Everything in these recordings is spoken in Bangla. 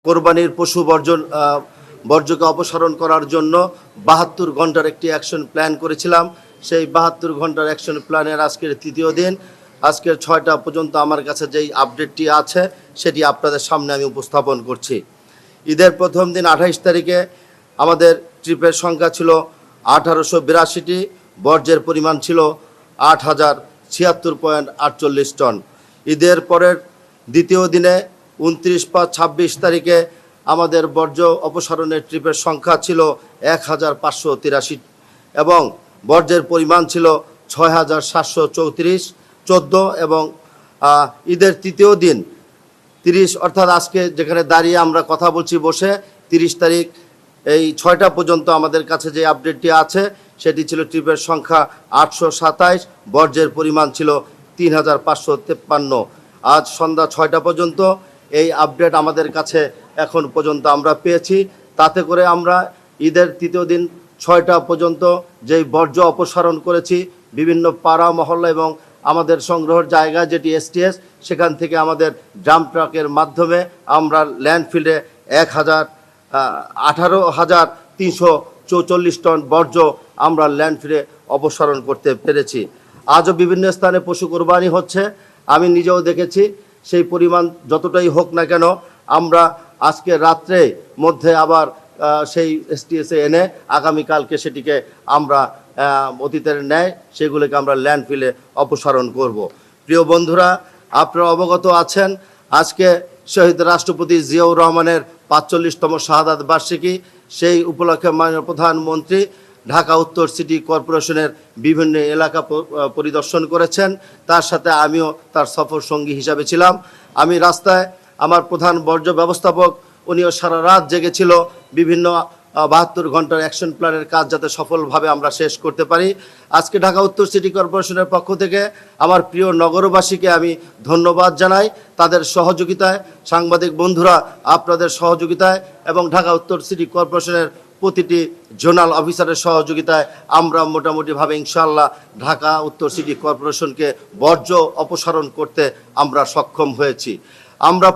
কোরবানির পশু বর্জ্যকে অপসারণ করার জন্য ৭২ ঘন্টার একটি অ্যাকশন প্ল্যান করেছিলাম। সেই ৭২ ঘন্টার অ্যাকশন প্ল্যানের আজকের তৃতীয় দিন। আজকের ৬টা পর্যন্ত আমার কাছে যেই আপডেটটি আছে সেটি আপনাদের সামনে আমি উপস্থাপন করছি। ঈদের প্রথম দিন ২৮ তারিখে আমাদের ট্রিপের সংখ্যা ছিল ১৮৮২টি, বর্জ্যের পরিমাণ ছিল ৮,০৭৬.৪৮ টন। ঈদের পরের দ্বিতীয় দিনে ২৯/৫/২৬ তারিখে আমাদের বর্জ্য অপসারণের ট্রিপের সংখ্যা ছিল ১,৫৮৩ এবং বর্জ্যের পরিমাণ ছিল ৬,৭৩৪ এবং ঈদের তৃতীয় দিন ৩০ অর্থাৎ আজকে যেখানে দাঁড়িয়ে আমরা কথা বলছি বসে ৩০ তারিখ এই ৬টা পর্যন্ত আমাদের কাছে যে আপডেটটি আছে সেটি ছিল ট্রিপের সংখ্যা ৮২৭, বর্জ্যের পরিমাণ ছিল ৩,৫৫৩। আজ সন্ধ্যা ৬টা পর্যন্ত এই আপডেট আমাদের কাছে এখন পর্যন্ত আমরা পেয়েছি। তাতে করে আমরা ঈদের তৃতীয় দিন ৬টা পর্যন্ত যেই বর্জ্য অপসারণ করেছি বিভিন্ন পাড়া মহল্লা এবং আমাদের সংগ্রহের জায়গা যেটি এসটিএস, সেখান থেকে আমাদের ড্রাম ট্রাকের মাধ্যমে আমরা ল্যান্ডফিল্ডে ১৮,৩44 টন বর্জ্য আমরা ল্যান্ডফিল্ডে অপসারণ করতে পেরেছি। আজও বিভিন্ন স্থানে পশু কোরবানি হচ্ছে, আমি নিজেও দেখেছি। সেই পরিমাণ যতটাই হোক না কেন আমরা আজকে রাত্রে মধ্যে আবার সেই এসটিএসে এনে আগামীকালকে সেটিকে আমরা অতীতের ন্যায় সেগুলোকে আমরা ল্যান্ডফিলে অপসারণ করব। প্রিয় বন্ধুরা, আপনারা অবগত আছেন আজকে শহীদ রাষ্ট্রপতি জিয়াউর রহমানের ৪৫তম শাহাদাত বার্ষিকী। সেই উপলক্ষে মাননীয় প্রধানমন্ত্রী ঢাকা উত্তর সিটি কর্পোরেশনের বিভিন্ন এলাকা পরিদর্শন করেছেন। তার সাথে আমিও তার সফর সঙ্গী হিসাবে ছিলাম। আমি রাস্তায় আমার প্রধান বর্জ্য ব্যবস্থাপক উনিও সারা রাত জেগেছিল বিভিন্ন ৭২ ঘন্টার অ্যাকশন প্ল্যানের কাজ যাতে সফলভাবে আমরা শেষ করতে পারি। আজকে ঢাকা উত্তর সিটি কর্পোরেশনের পক্ষ থেকে আমার প্রিয় নগরবাসীকে আমি ধন্যবাদ জানাই। তাদের সহযোগিতায়, সাংবাদিক বন্ধুরা আপনাদের সহযোগিতায় এবং ঢাকা উত্তর সিটি কর্পোরেশনের প্রতিটি জোনাল অফিসারের সহযোগিতায় আমরা মোটামুটিভাবে ইনশাআল্লাহ ঢাকা উত্তর সিটি কর্পোরেশনকে বর্জ্য অপসারণ করতে আমরা সক্ষম হয়েছি। আমরা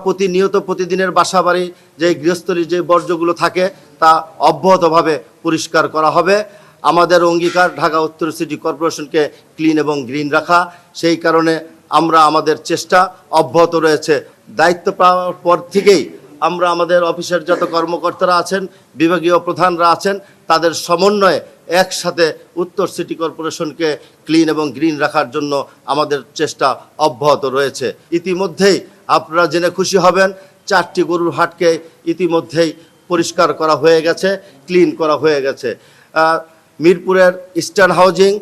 প্রতিদিনের বাসাবাড়ি যে গৃহস্থলীর যে বর্জ্যগুলো থাকে তা অব্যাহতভাবে পরিষ্কার করা হবে। আমাদের অঙ্গীকার ঢাকা উত্তর সিটি কর্পোরেশনকে ক্লিন এবং গ্রিন রাখা। সেই কারণে আমরা আমাদের চেষ্টা অব্যাহত রয়েছে। দায়িত্ব পাওয়ার পর থেকেই আমরা আমাদের অফিসের যত কর্মকর্তারা আছেন, বিভাগীয় প্রধানরা আছেন, তাদের সমন্বয়ে একসাথে উত্তর সিটি কর্পোরেশনকে ক্লিন এবং গ্রিন রাখার জন্য আমাদের চেষ্টা অব্যাহত রয়েছে। ইতিমধ্যেই আপনারা জেনে খুশি হবেন 4টি গরুর হাটকে ইতিমধ্যেই পরিষ্কার করা হয়ে গেছে, ক্লিন করা হয়ে গেছে। মিরপুরের ইস্টার্ন হাউজিং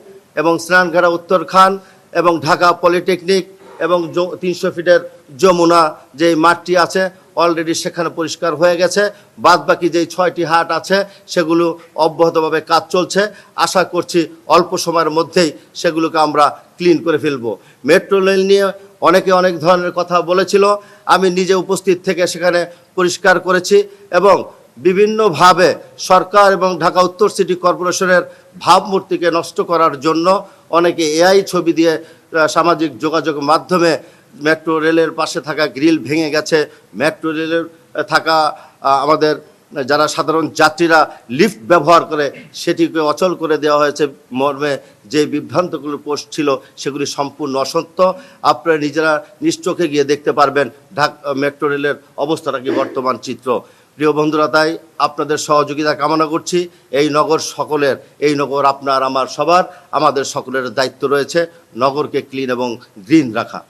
এবং স্নানঘাটা উত্তর খান এবং ঢাকা পলিটেকনিক এবং 300 ফিটের যমুনা যেই মাঠটি আছে অলরেডি সেখানে পরিষ্কার হয়ে গেছে। বাদবাকি যেই 6টি হাট আছে সেগুলো অব্যাহতভাবে কাজ চলছে। আশা করছি অল্প সময়ের মধ্যেই সেগুলোকে আমরা ক্লিন করে ফেলব। মেট্রো রেল নিয়ে অনেকে অনেক ধরনের কথা বলেছিল, আমি নিজে উপস্থিত থেকে সেখানে পরিষ্কার করেছি এবং বিভিন্নভাবে সরকার এবং ঢাকা উত্তর সিটি কর্পোরেশনের ভাবমূর্তিকে নষ্ট করার জন্য অনেকে এআই ছবি দিয়ে সামাজিক যোগাযোগ মাধ্যমে মেট্রো রেলের পাশে থাকা গ্রিল ভেঙে গেছে, মেট্রো রেলের থাকা আমাদের যারা সাধারণ যাত্রীরা লিফট ব্যবহার করে সেটিকে অচল করে দেওয়া হয়েছে মর্মে যে বিভ্রান্তগুলো পোস্ট ছিল সেগুলি সম্পূর্ণ অসত্য। আপনারা নিজেরা নিজ চোখে গিয়ে দেখতে পারবেন ঢাকা মেট্রো রেলের অবস্থাটা কি বর্তমান চিত্র। প্রিয় বন্ধুরা, তাই আপনাদের সহযোগিতা কামনা করছি। এই নগর সকলের, এই নগর আপনার আমার সবার, আমাদের সকলের দায়িত্ব রয়েছে নগরকে ক্লিন এবং গ্রিন রাখা।